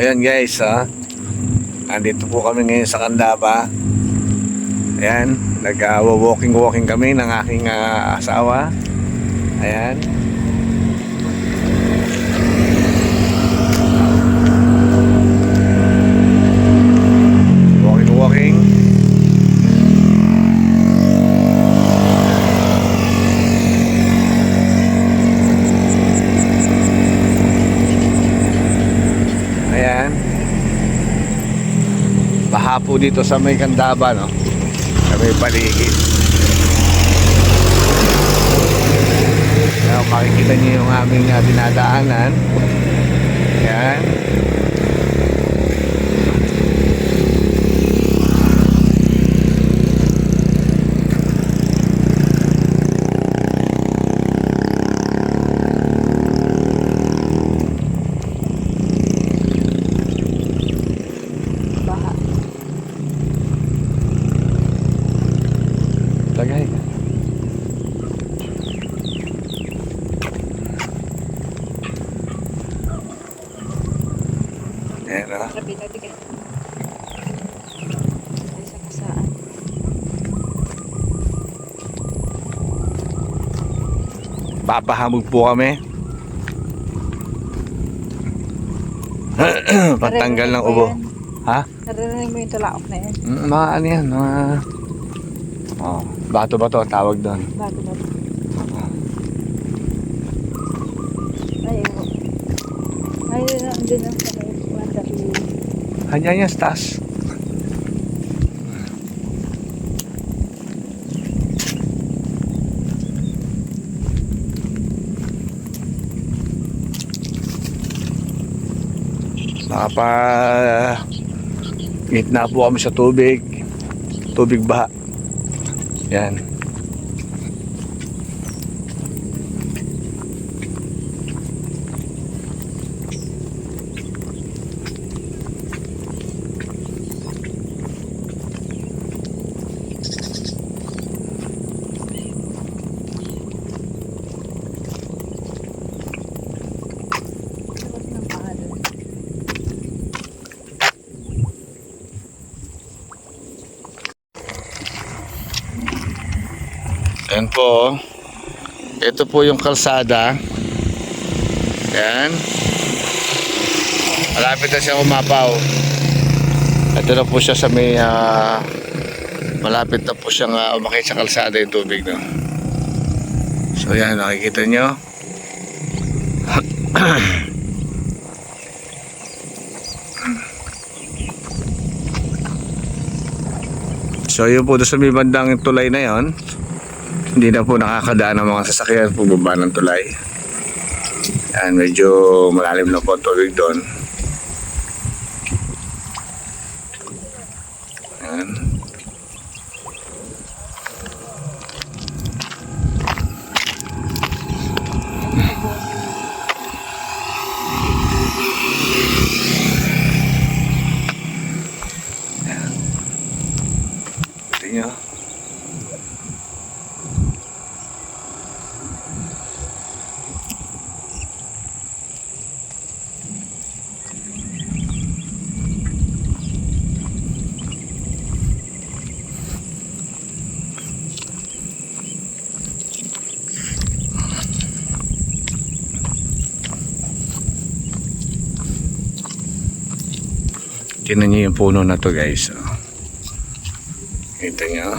ayun guys, andito po kami ngayon sa Candaba. Ayan, nag-walking kami ng aking asawa. Ayan. Walking. Ayan. Baha po dito sa may Candaba, no? Sa may paligid. Kaya makikita niyo yung aming dinadaanan. Ayan. Tagay. Ayan o. Papahamog po kami. Patanggal ng ubo. Ha? Narinig mo yung tulaok na yan? Mga ano yan, mga... Oh, bato-bato tawag doon. Bago-bago. Ay, nandun ang sanay. Hanya yan sa taas. Gitna po kami sa tubig baha. Yan. Ayan po. Ito po yung kalsada. Ayan. Malapit na siya umapaw. Ito na po siya sa may malapit na po siyang umakit sa kalsada yung tubig, no? So yan, nakikita nyo. So yun po doon sa may bandang tulay na yon. Hindi na po nakakadaan ng mga sasakyan po baba ng tulay. Yan, medyo malalim na po ang tubig doon. Yan. Tingnan. Tingnan niyo yung puno na to guys. Kita niyo.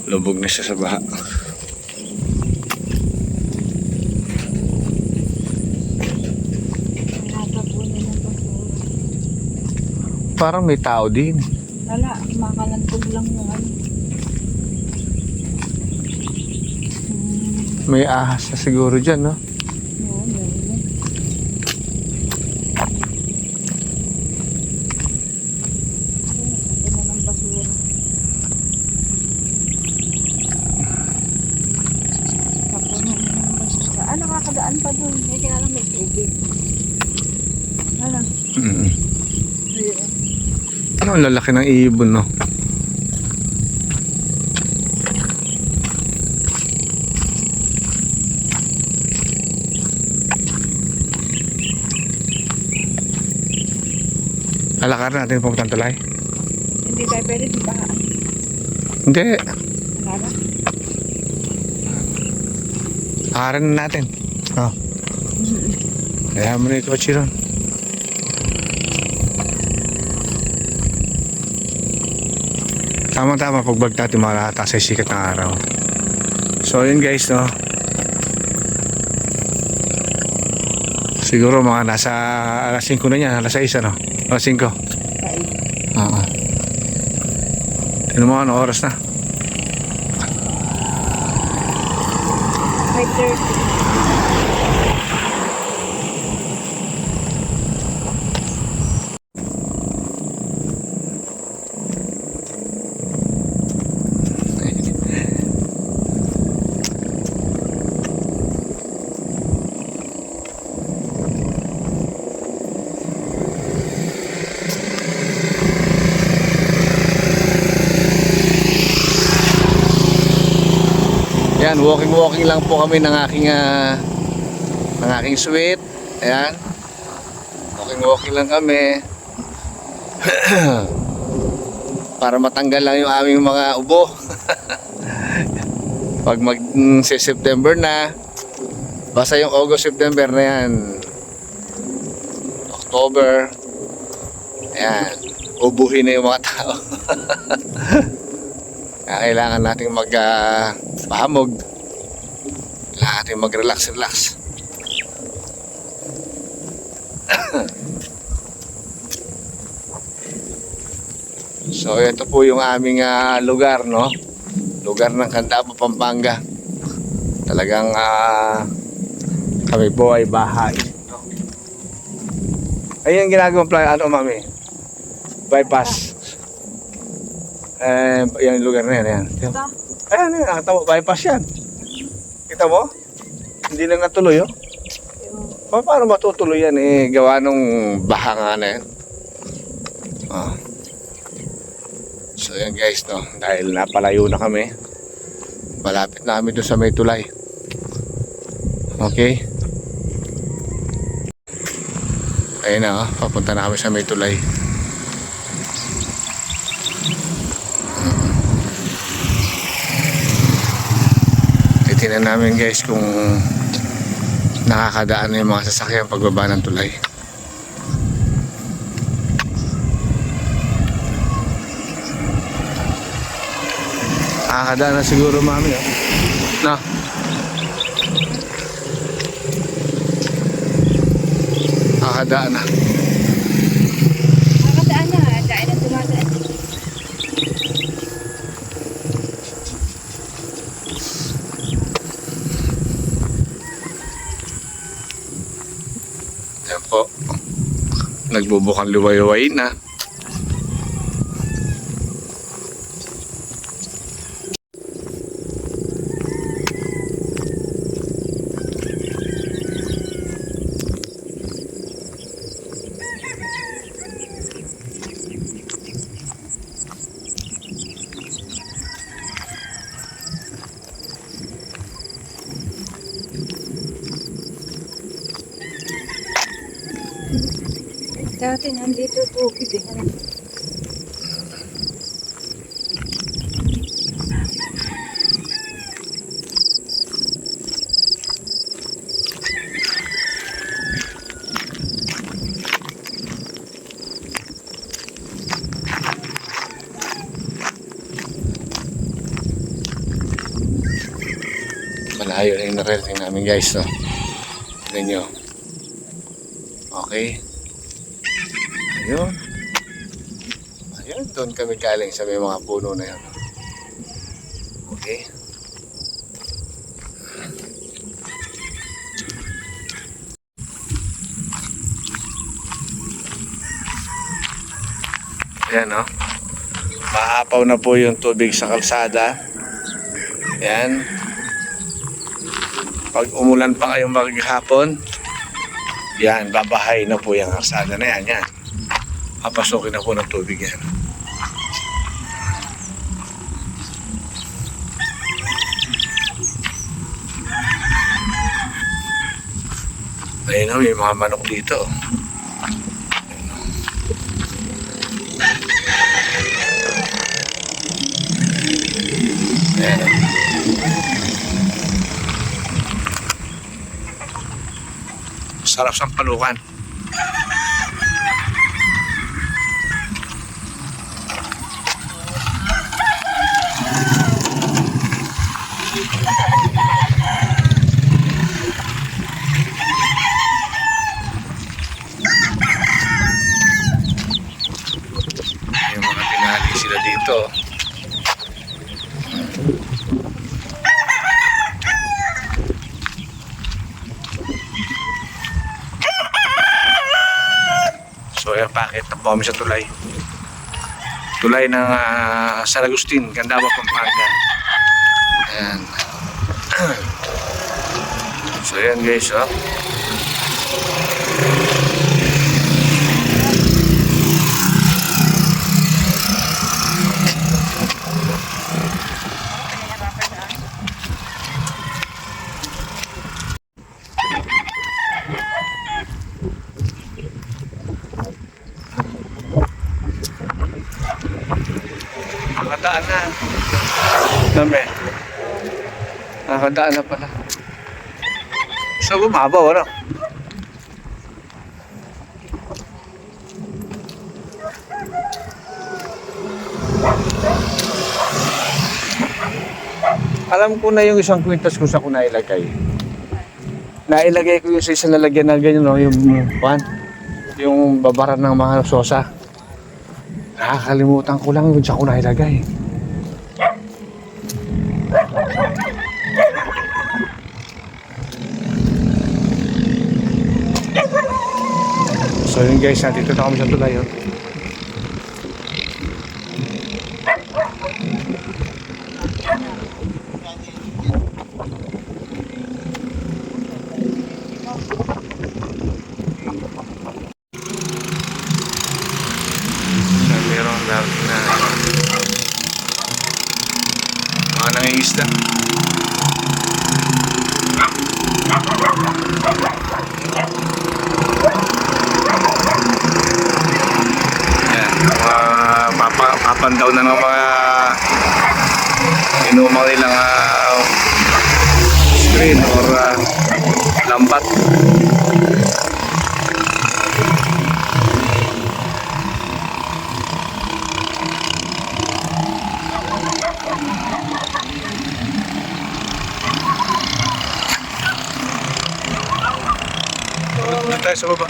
Lubog na siya sa baha. Parang may tao din. Wala, makalantog lang yung ano. May ahas na siguro dyan, no? Oo, meron. Ito na ng basura. Kapuno na ng basura. Ah, nakakadaan pa dun. Kaya lang may tubig. Ano? Mm-hmm. Ayun. Ang lalaki ng ibon, no? Lalakar natin pumunta ng tulay. Hindi tayo pwede di ba? Hindi. Wala na. Lakarin na natin. Oh. Kaya mo na yung kotse ron. Tama-tama pagbag natin malata sa sikat ng araw. So yun guys, no? Siguro mga nasa alas 5 na yan, alas 6 ano? Alas 5. Oo. Tignan mo ano oras na. 5:30. Yan, walking lang po kami ng aking suite. Ayan. Walking lang kami. Para matanggal lang yung aming mga ubo. Pag September na, basta yung August, September na yan. October. Ayan. Ubuhin na yung mga tao. Kailangan nating pahamog. Kailangan natin mag-relax. So ito po yung aming lugar, no? Lugar ng Candaba, Pampanga. Talagang kami po ay bahay, no? Ayun ginagawang plan, ano mami? Bypass. Yan yung lugar na yan. Ayan. Ayan, nakita mo, bypass yan. Kita mo? Hindi na natuloy, oh. Paano matutuloy yan, eh? Gawa nung baha nga na yan. Oh. So, yan guys, no? Dahil napalayo na kami. Malapit na kami doon sa may tulay. Okay? Ayun na, oh. Papunta na kami sa may tulay. Tingnan namin guys kung nakakadaan na yung mga sasakyan pagbaba ng tulay. Nakakadaan na siguro mami, oh. No. Nakakadaan na. Nakakadaan na. Dahil na dumadaan. Yan po. Nagbubukang liwayway na. Dati nandito tubig eh. Malayo na yung narating namin guys, no? Tignan nyo. Okay. Ayun. Ayun, doon kami galing sa may mga puno na yun. Okay. Ayan, no? Maapaw na po yung tubig sa kalsada. Ayan. Pag umulan pa kayong maghapon, yan, babahay na po yung kalsada na yan. Yan. Papasukin na po ng tubig yan. Ayun o, may mga manok dito. Ayan. Sarap sa palukan. Yung mga tinali sila dito. So ayan, pakit na po kami sa tulay. Tulay ng San Agustin, Candaba, Pampanga. Ayan. So ayan guys, oh. Nakadaan na. Dami. Nakadaan na pala. So, bumabaw, ano? Alam ko na yung isang kwintas kung saan ko nailagay. Nailagay ko yung sa isang lalagyan na ganyan, no? Yung babaran ng mga sosa. Nakakalimutan ko lang yung saan ko nailagay. So yun guys, dito na kami sa tulay. Oh. Merong dami na mga nangingisda. Yan, papandaw na ng mga inumang nilang screen or lambat. Doon tayo sa baba.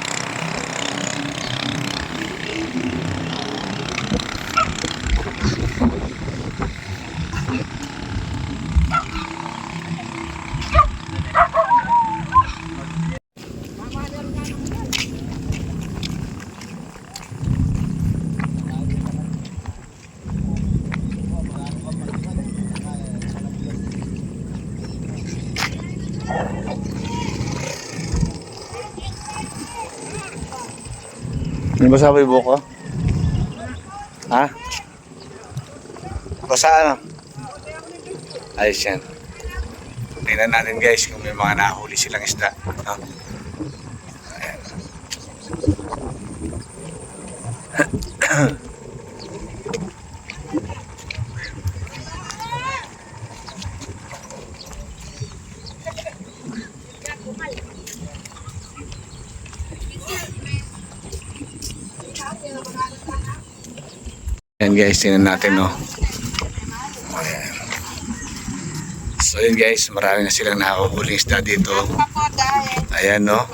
Hindi ba sabi buko? Ha? Basa ano? Ayos yan. Tingnan natin guys kung may mga nahuli silang isda. No? Ayan. Ayan guys, tingnan natin, no. Ayan. So yun guys, marami na silang nakakuling isda dito. Ayan, no.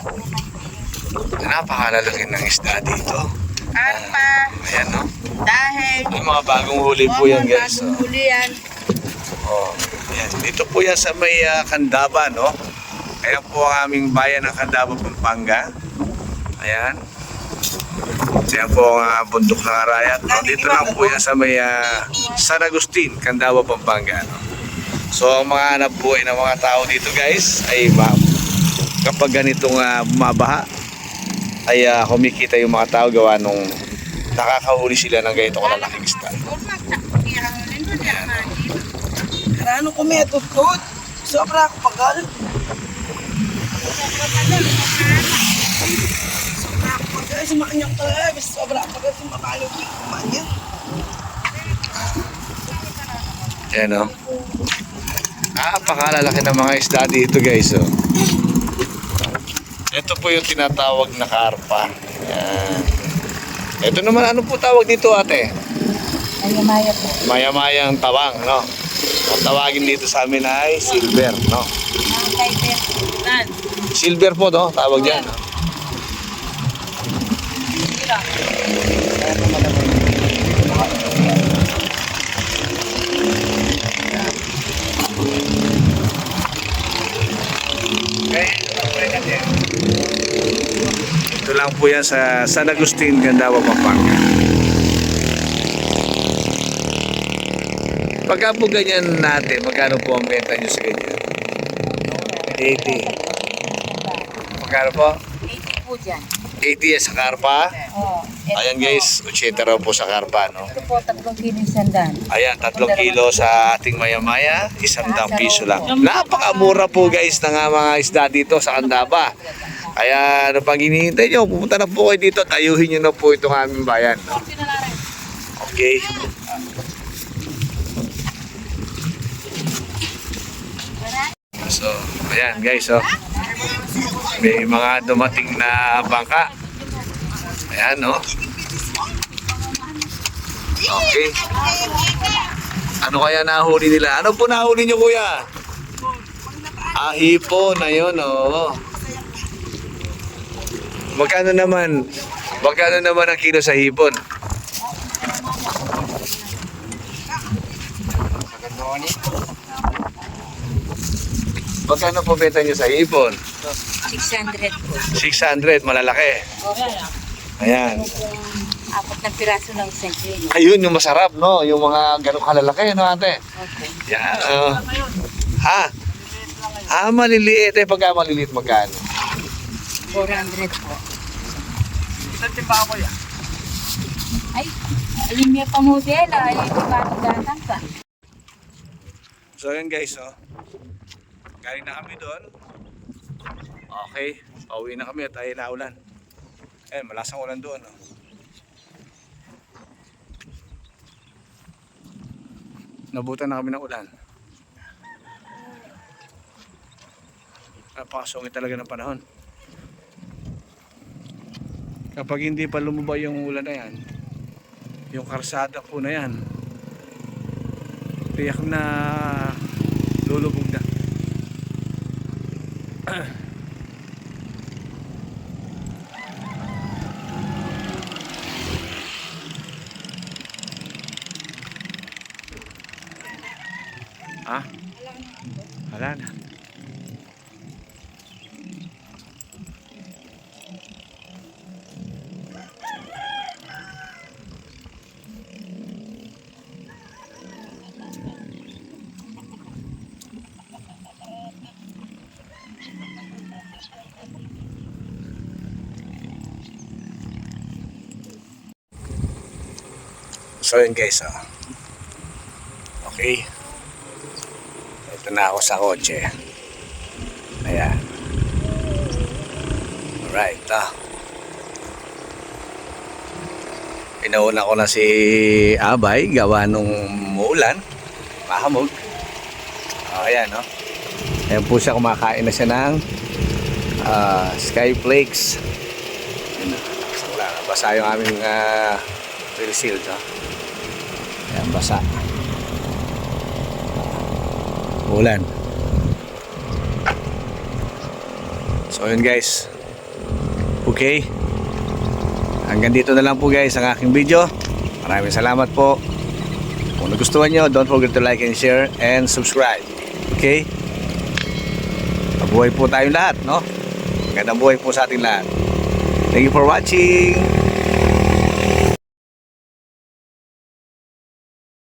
Napakalalaki ng isda dito. Ayan, no. Dahil Yung mga bagong huli po yan guys. bagong huli yan. Oh, ayan. Dito po yan sa may Candaba, no. Ayan po ang aming bayan ng Candaba, Pampanga. Ayan. Yan po ang bundok ng Arayat. No? Dito lang po yan sa may San Agustin, Candaba, Pampanga. No? So ang mga hanap buhay ng mga tao dito guys ay kapag ganitong bumabaha ay kumikita yung mga tao gawa nung nakakahuli sila ng ganito kalalaking isda. Karano ko may tutut. Sobra ako pagal. Ay, sumaan niya ko talaga. Basta sobra ang pagkat sumakalo. Sumaan niya. Yan o. Napakalalaki ng mga isda dito guys oh. Ito po yung tinatawag na karpa. Yan. Ito naman, ano po tawag dito ate? Maya-maya po. Maya-mayang tawang, no? Ang tawagin dito sa amin ay silver, no? Kay Beth. Silver po, no? Tawag dyan. No? Ito lang po yan sa San Agustin, Gandawa, Pampanga. Pagka po ganyan natin, magkano po ang benta nyo sa ganyan? 80. Magkano po? 80 po dyan. 80 yan sa karpa. Oo. Ayan guys, 80 raw po sa karpa, no? Ito po, 3 kilo sandan. Ayan, 3 kilo sa ating maya-maya, 100 piso lang. Napakamura po guys ng mga isda dito sa Candaba. Kaya ano pang hinihintay nyo, pupunta na po kayo dito, tayuhin nyo na po itong aming bayan. No? Okay. So, ayan guys, oh. May mga dumating na bangka. Ayan, no? Okay. Ano kaya nahuli nila? Ano po nahuli nyo, kuya? Hipon na yun, oh. Magkano naman ang kilo sa hipon? Magkano po benta nyo sa hipon? 600 po. 600, malalaki. Ayan. Apat na piraso ng 1 kilo. Ayun, yung masarap, no? Yung mga ganong kalalaki, no, ate? Okay. Yan. Maliliit. Pagka maliliit, magkano? 400 po. Isang timba ako yan. Ay, ayun may pamodel. Ay, ipapagatan ka. So, yun guys, oh. Galing na kami doon. Okay. Pauwi na kami at ay naulan. Ayan, malasang ulan doon, oh. Nabutan na kami ng ulan. Napakasungit talaga ng panahon. Kapag hindi pa lumubay yung ulan na yan, yung karsada po na yan, tiyak na lulubog na. Wala na. So yun guys, oh. Okay. Ito na ako sa kotse. Ayan. Alright, Pinauna ko na si Abay, gawa nung muulan. Mahamog. Ayan, no? Ayan po siya, kumakain na siya ng Sky Flakes. Basa yung aming grill shield, no? Ayan, basa. Ulan. So yun guys. Okay. Hanggang dito na lang po guys ang aking video. Maraming salamat po. Kung nagustuhan nyo, don't forget to like and share and subscribe. Okay? Mabuhay po tayong lahat, no? Magandang buhay po sa ating lahat. Thank you for watching.